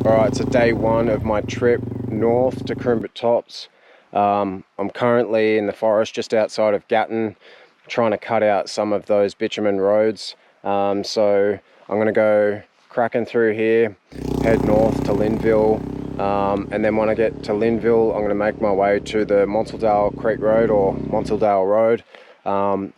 Alright, so day one of my trip north to Kroombit Tops. I'm currently in the forest just outside of Gatton, trying to cut out some of those bitumen roads. So I'm going to go cracking through here, head north to Linville, and then when I get to Linville, I'm going to make my way to the Montrose Creek Road or Montrose Road.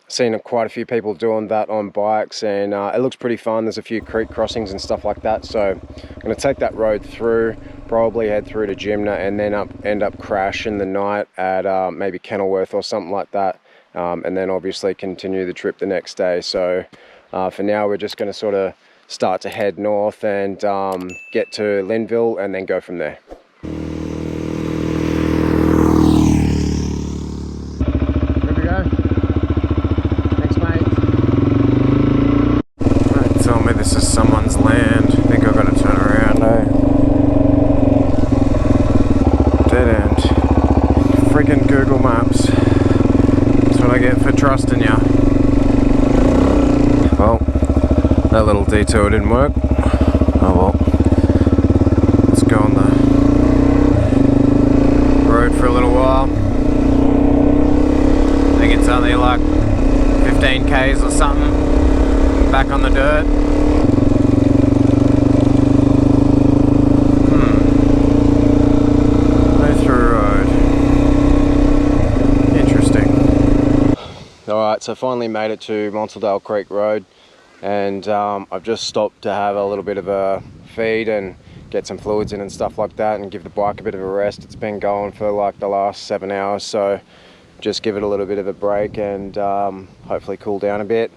Seen quite a few people doing that on bikes, and it looks pretty fun. There's a few creek crossings and stuff like that, so I'm going to take that road through, probably head through to Jimna, and then end up crashing the night at maybe Kenilworth or something like that, and then obviously continue the trip the next day. So for now we're just going to sort of start to head north and get to Linville and then go from there. Google Maps. That's what I get for trusting you. Well, that little detour didn't work. Oh well. Let's go on the road for a little while. I think it's only like 15 k's or something. Back on the dirt. Alright, so finally made it to Montrose Creek Road, and I've just stopped to have a little bit of a feed and get some fluids in and stuff like that, and give the bike a bit of a rest. It's been going for like the last 7 hours, so just give it a little bit of a break and hopefully cool down a bit.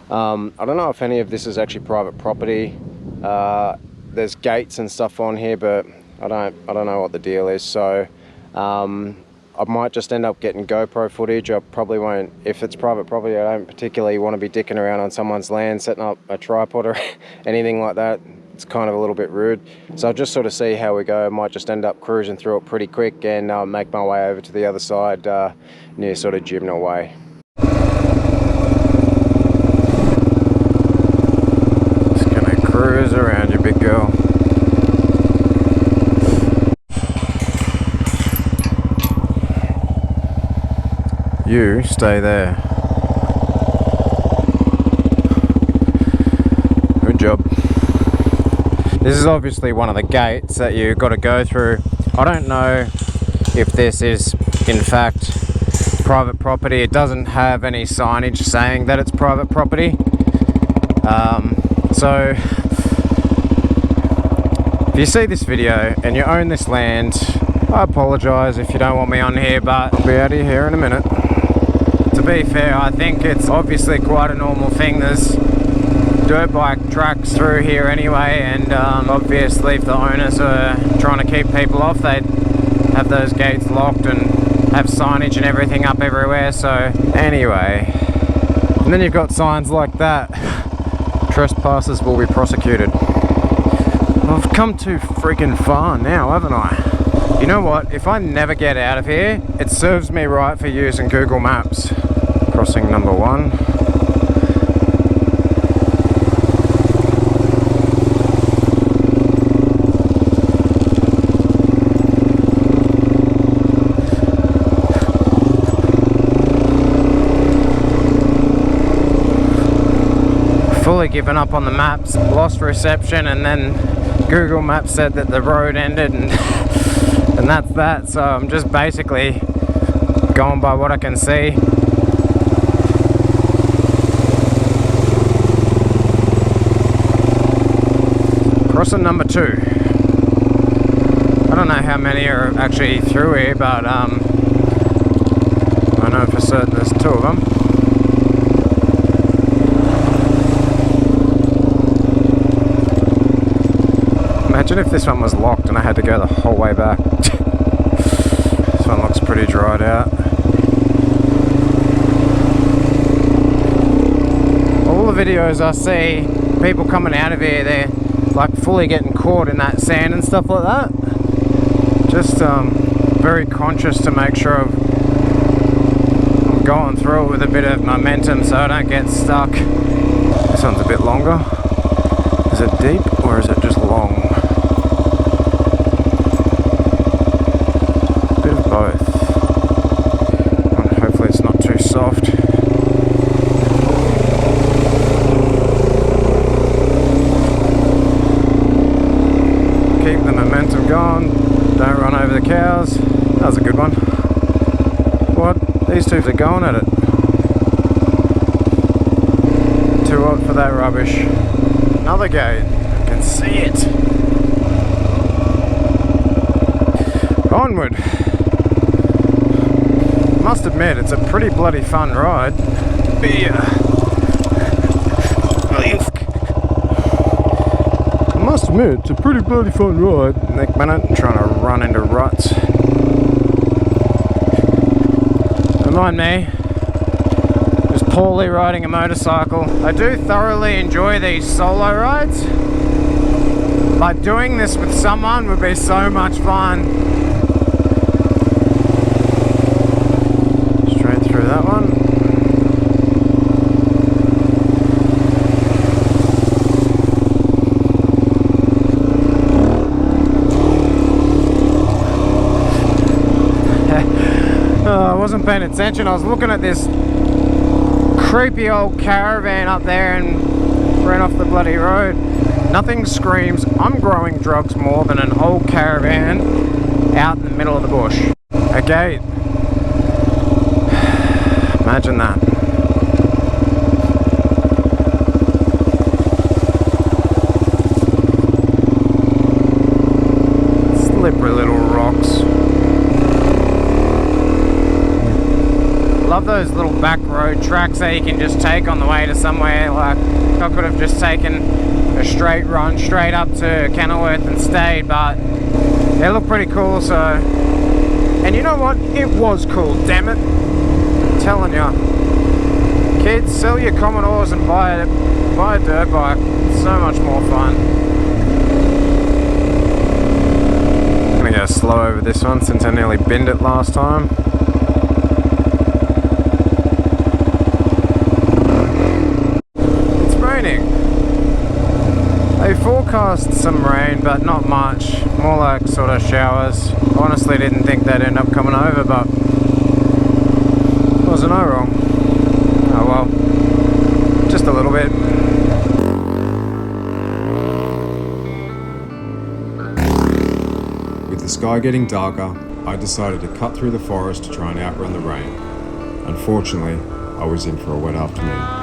I don't know if any of this is actually private property. There's gates and stuff on here, but I don't know what the deal is, so I might just end up getting GoPro footage. I probably won't, if it's private property. I don't particularly want to be dicking around on someone's land, setting up a tripod or anything like that. It's kind of a little bit rude. So I'll just sort of see how we go. I might just end up cruising through it pretty quick and make my way over to the other side near sort of Jimna way. Just gonna cruise around you, big girl. You stay there. Good job. This is obviously one of the gates that you've got to go through. I don't know if this is in fact private property. It doesn't have any signage saying that it's private property. So if you see this video and you own this land, I apologise if you don't want me on here, but I'll be out of here in a minute. To be fair, I think it's obviously quite a normal thing. There's dirt bike tracks through here anyway, and obviously if the owners are trying to keep people off, they'd have those gates locked and have signage and everything up everywhere. So anyway, and then you've got signs like that: trespassers will be prosecuted. I've come too freaking far now, haven't I? You know what, if I never get out of here, it serves me right for using Google Maps. Crossing number 1. Fully given up on the maps, lost reception, and then Google Maps said that the road ended, and and that's that. So I'm just basically going by what I can see. Crossing number 2. I don't know how many are actually through here, but I know for certain there's 2 of them. Imagine if this one was locked and I had to go the whole way back. This one looks pretty dried out. All the videos I see, people coming out of here, they're like fully getting caught in that sand and stuff like that. Just very conscious to make sure I'm going through it with a bit of momentum so I don't get stuck. This one's a bit longer. Is it deep or is it just long? keep the momentum going. Don't run over the cows. That was a good one. What? These two are going at it. Too hot for that rubbish. Another gate. I can see it. Onward. Must admit, it's a pretty bloody fun ride. Beer. I must admit, it's a pretty bloody fun ride. Next minute, I'm trying to run into ruts. Don't mind me. Just poorly riding a motorcycle. I do thoroughly enjoy these solo rides, but doing this with someone would be so much fun. Straight through that one. I wasn't paying attention. I was looking at this creepy old caravan up there and ran off the bloody road. Nothing screams I'm growing drugs more than an old caravan out in the middle of the bush. A gate. Imagine that. Slippery little rocks. Love those little back road tracks that you can just take on the way to somewhere. Like, I could have just taken a straight run straight up to Kenilworth and stayed, but they look pretty cool. So, and you know what? It was cool, damn it. I'm telling ya. Kids, sell your Commodores and buy a dirt bike. It's so much more fun. I'm gonna go slow over this one since I nearly binned it last time. They forecast some rain, but not much. More like sort of showers. Honestly didn't think they'd end up coming over, but wasn't I wrong? Oh well, just a little bit. With the sky getting darker, I decided to cut through the forest to try and outrun the rain. Unfortunately, I was in for a wet afternoon.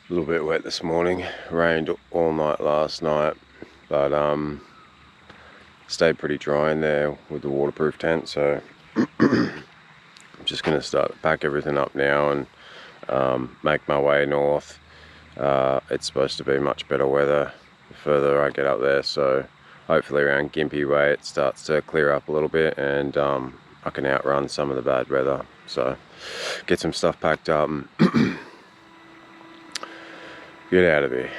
A little bit wet this morning. Rained all night last night, but stayed pretty dry in there with the waterproof tent. So I'm just going to start to pack everything up now and make my way north. It's supposed to be much better weather the further I get up there, so hopefully around Gympie Way it starts to clear up a little bit and I can outrun some of the bad weather. So get some stuff packed up and get out of here.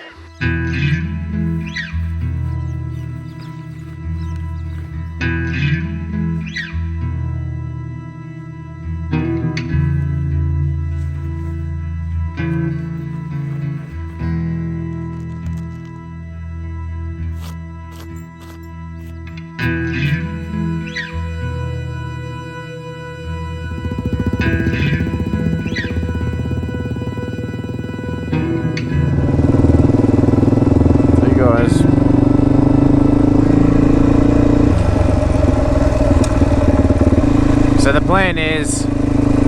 So the plan is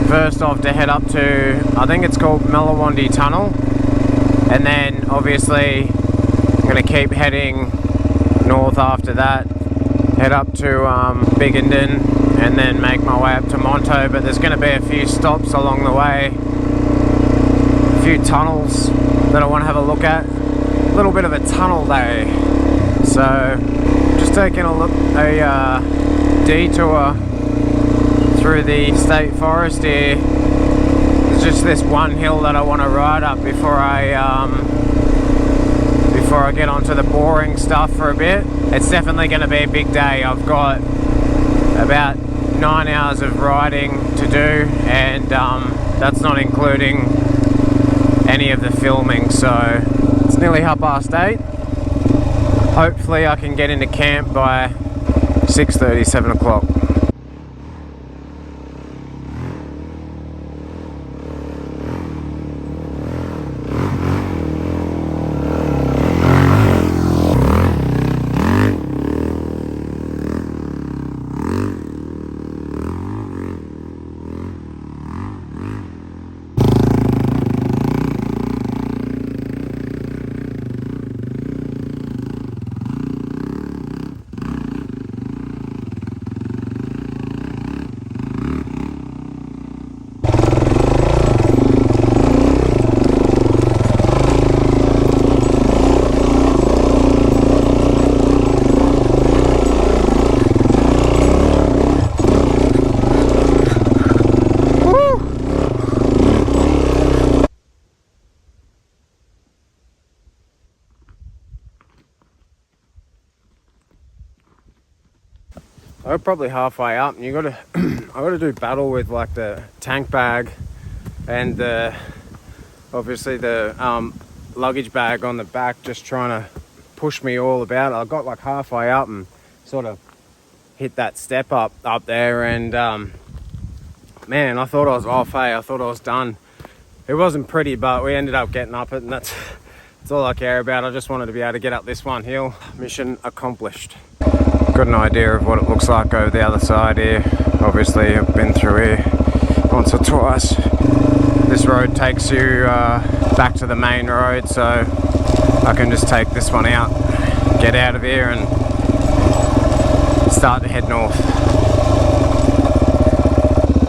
first off to head up to, I think it's called Mellawandi Tunnel, and then obviously I'm going to keep heading north after that, head up to Biggenden and then make my way up to Montrose. But there's going to be a few stops along the way, a few tunnels that I want to have a look at. A little bit of a tunnel day, so just taking a look, a detour through the state forest here. There's just this one hill that I want to ride up before I get onto the boring stuff for a bit. It's definitely going to be a big day. I've got about 9 hours of riding to do, and that's not including any of the filming. So it's nearly 8:30. Hopefully I can get into camp by 6:30, 7 o'clock. I'm probably halfway up, and you gotta I gotta do battle with like the tank bag and obviously the luggage bag on the back, just trying to push me all about. I got like halfway up and sort of hit that step up there, and man, I thought I was off. Hey, I thought I was done. It wasn't pretty, but we ended up getting up it, and that's all I care about. I just wanted to be able to get up this one hill. Mission accomplished. Got an idea of what it looks like over the other side here. Obviously I've been through here once or twice. This road takes you back to the main road, so I can just take this one out, get out of here and start to head north.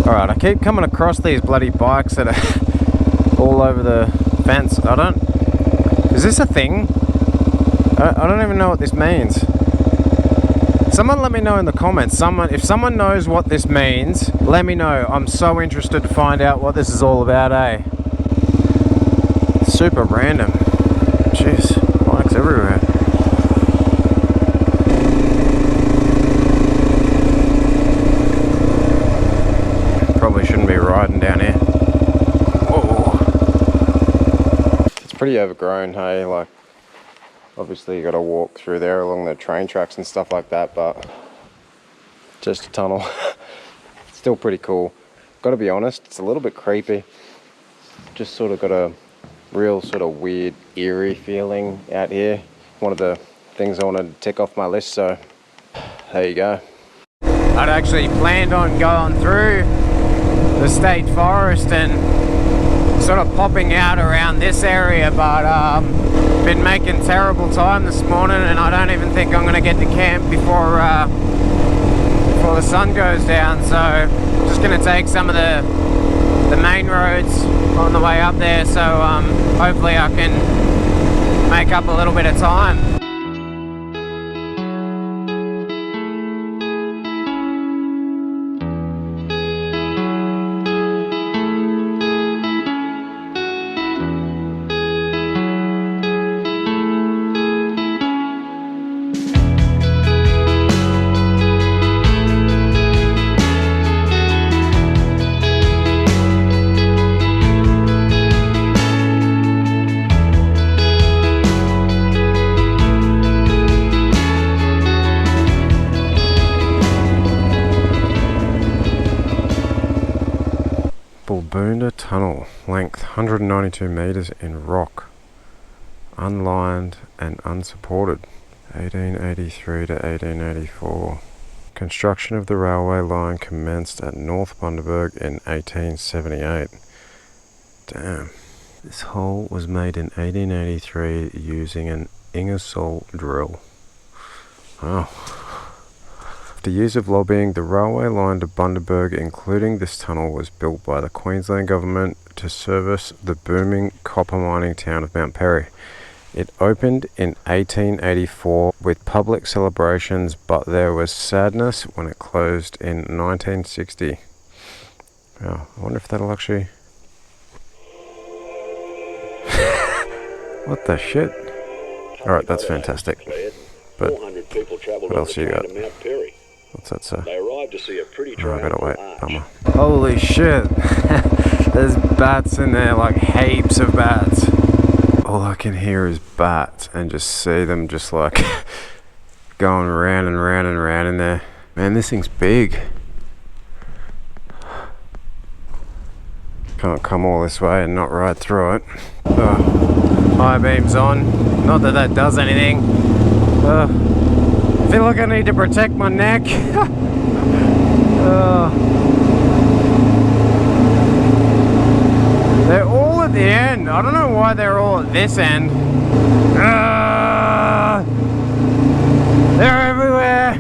Alright, I keep coming across these bloody bikes that are all over the fence. Is this a thing? I don't even know what this means. Someone let me know in the comments. If someone knows what this means, let me know. I'm so interested to find out what this is all about, eh? Super random. Jeez, bikes everywhere. Probably shouldn't be riding down here. Whoa. It's pretty overgrown, hey? Like, obviously you got to walk through there along the train tracks and stuff like that, but just a tunnel. Still pretty cool. Got to be honest, it's a little bit creepy. Just sort of got a real sort of weird, eerie feeling out here. One of the things I wanted to tick off my list, so there you go. I'd actually planned on going through the state forest and sort of popping out around this area, but been making terrible time this morning, and I don't even think I'm going to get to camp before the sun goes down. So I'm just going to take some of the main roads on the way up there, so hopefully I can make up a little bit of time. Tunnel, length 192 meters in rock, unlined and unsupported, 1883 to 1884. Construction of the railway line commenced at North Bundaberg in 1878. Damn. This hole was made in 1883 using an Ingersoll drill. Wow. After years of lobbying, the railway line to Bundaberg, including this tunnel, was built by the Queensland government to service the booming copper mining town of Mount Perry. It opened in 1884 with public celebrations, but there was sadness when it closed in 1960. Wow, I wonder if that'll actually... What the shit? Alright, that's fantastic. But what else you got? What's that say? They arrived to see a pretty Oh, I gotta triumphal wait. arch. Bummer. Holy shit. There's bats in there, like heaps of bats. All I can hear is bats and just see them just like going round and round and round in there. Man, this thing's big. Can't come all this way and not ride through it. High beams on. Not that that does anything. I feel like I need to protect my neck. They're all at the end. I don't know why they're all at this end. They're everywhere.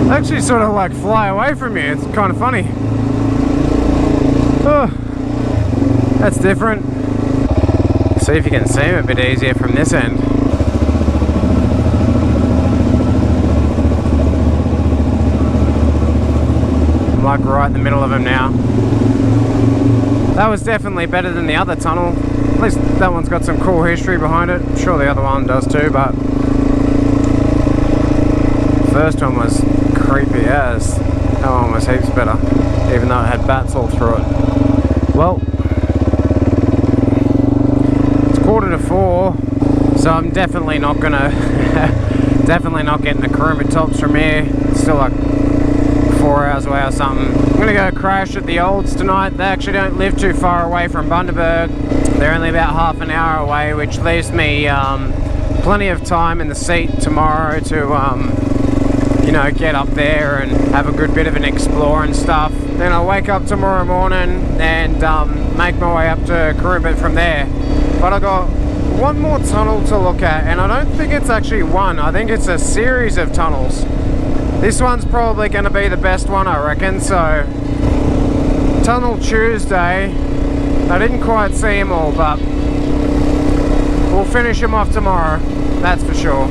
They actually sort of like fly away from you. It's kind of funny. That's different. See if you can see them a bit easier from this end. I'm like right in the middle of them now. That was definitely better than the other tunnel. At least that one's got some cool history behind it. I'm sure the other one does too, but the first one was creepy as. That one was heaps better, even though it had bats all through it. Well, it's 3:45, so I'm definitely not gonna, definitely not getting the Kroombit Tops from here. It's still like 4 hours away or something. I'm gonna go crash at the Olds tonight. They actually don't live too far away from Bundaberg. They're only about half an hour away, which leaves me plenty of time in the seat tomorrow to you know, get up there and have a good bit of an explore and stuff. Then I'll wake up tomorrow morning and make my way up to Kroombit from there. But I got one more tunnel to look at, and I don't think it's actually one. I think it's a series of tunnels. This one's probably going to be the best one, I reckon. So, Tunnel Tuesday. I didn't quite see them all, but we'll finish them off tomorrow. That's for sure.